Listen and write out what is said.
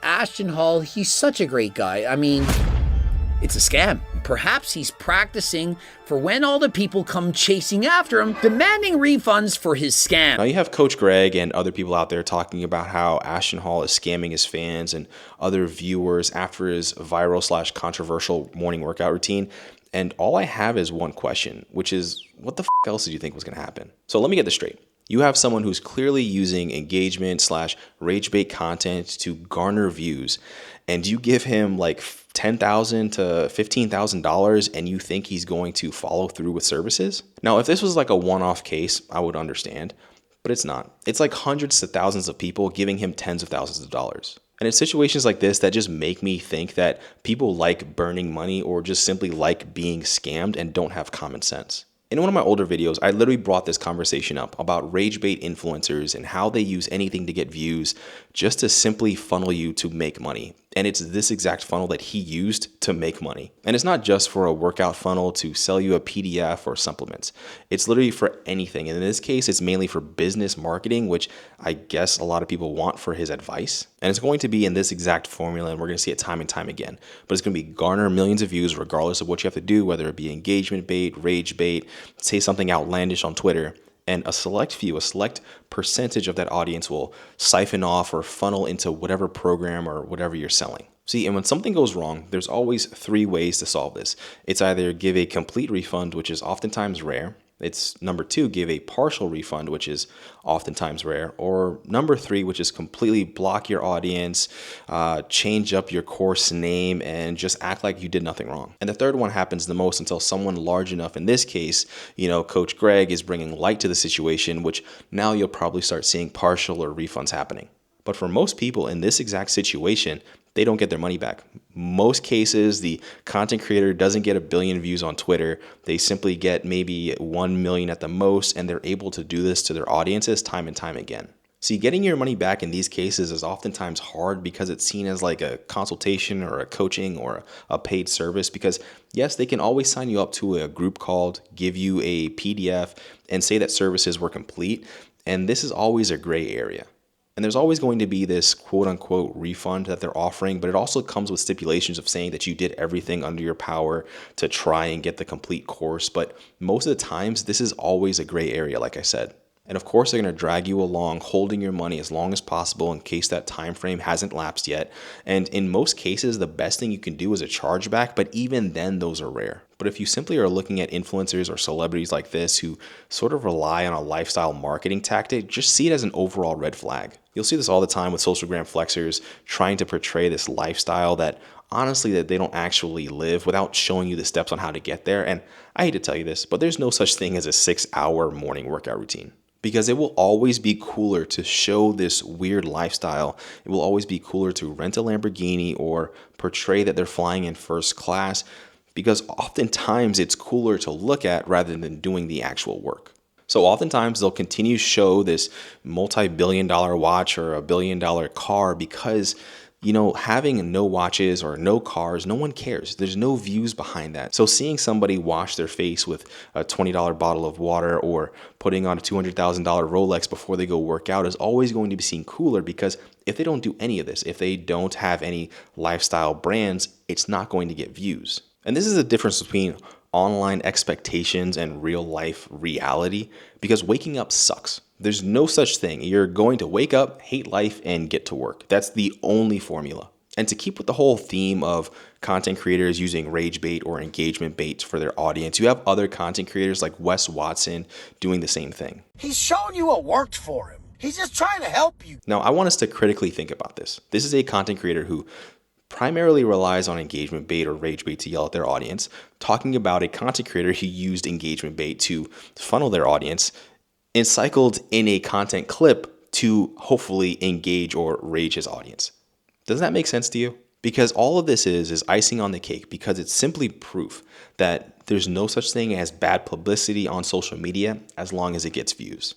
Ashton Hall, he's such a great guy. I mean, it's a scam. Perhaps he's practicing for when all the people come chasing after him, demanding refunds for his scam. Now you have Coach Greg and other people out there talking about how Ashton Hall is scamming his fans and other viewers after his viral / controversial morning workout routine. And all I have is one question, which is, what the else did you think was going to happen? So let me get this straight. You have someone who's clearly using engagement / rage bait content to garner views, and you give him like $10,000 to $15,000 and you think he's going to follow through with services? Now, if this was like a one-off case, I would understand, but it's not. It's like hundreds to thousands of people giving him tens of thousands of dollars. And it's situations like this that just make me think that people like burning money or just simply like being scammed and don't have common sense. In one of my older videos, I literally brought this conversation up about rage bait influencers and how they use anything to get views just to simply funnel you to make money. And it's this exact funnel that he used to make money. And it's not just for a workout funnel to sell you a PDF or supplements. It's literally for anything. And in this case, it's mainly for business marketing, which I guess a lot of people want for his advice. And it's going to be in this exact formula, and we're going to see it time and time again. But it's going to be garner millions of views regardless of what you have to do, whether it be engagement bait, rage bait, say something outlandish on Twitter. And a select percentage of that audience will siphon off or funnel into whatever program or whatever you're selling. See, and when something goes wrong, there's always 3 ways to solve this. It's either give a complete refund, which is oftentimes rare. It's number 2, give a partial refund, which is oftentimes rare. Or number 3, which is completely block your audience, change up your course name, and just act like you did nothing wrong. And the third one happens the most until someone large enough, in this case, Coach Greg is bringing light to the situation, which now you'll probably start seeing partial or refunds happening. But for most people in this exact situation, they don't get their money back. Most cases, the content creator doesn't get 1 billion views on Twitter. They simply get maybe 1 million at the most, and they're able to do this to their audiences time and time again. See, getting your money back in these cases is oftentimes hard because it's seen as like a consultation or a coaching or a paid service, because yes, they can always sign you up to a group call, give you a PDF, and say that services were complete. And this is always a gray area. And there's always going to be this quote unquote refund that they're offering, but it also comes with stipulations of saying that you did everything under your power to try and get the complete course. But most of the times, this is always a gray area, like I said. And of course, they're going to drag you along, holding your money as long as possible in case that time frame hasn't lapsed yet. And in most cases, the best thing you can do is a chargeback, but even then, those are rare. But if you simply are looking at influencers or celebrities like this who sort of rely on a lifestyle marketing tactic, just see it as an overall red flag. You'll see this all the time with socialgram flexers trying to portray this lifestyle that honestly that they don't actually live without showing you the steps on how to get there. And I hate to tell you this, but there's no such thing as a 6-hour morning workout routine. Because it will always be cooler to show this weird lifestyle. It will always be cooler to rent a Lamborghini or portray that they're flying in first class, because oftentimes it's cooler to look at rather than doing the actual work. So oftentimes they'll continue to show this multi-billion-dollar watch or $1 billion car because having no watches or no cars, no one cares. There's no views behind that. So seeing somebody wash their face with a $20 bottle of water or putting on a $200,000 Rolex before they go work out is always going to be seen cooler, because if they don't do any of this, if they don't have any lifestyle brands, it's not going to get views. And this is the difference between online expectations and real life reality, because waking up sucks. There's no such thing. You're going to wake up, hate life, and get to work. That's the only formula. And to keep with the whole theme of content creators using rage bait or engagement bait for their audience, you have other content creators like Wes Watson doing the same thing. He's showing you what worked for him. He's just trying to help you. Now, I want us to critically think about this. This is a content creator who primarily relies on engagement bait or rage bait to yell at their audience, talking about a content creator who used engagement bait to funnel their audience, and cycled in a content clip to hopefully engage or rage his audience. Does that make sense to you? Because all of this is icing on the cake, because it's simply proof that there's no such thing as bad publicity on social media as long as it gets views.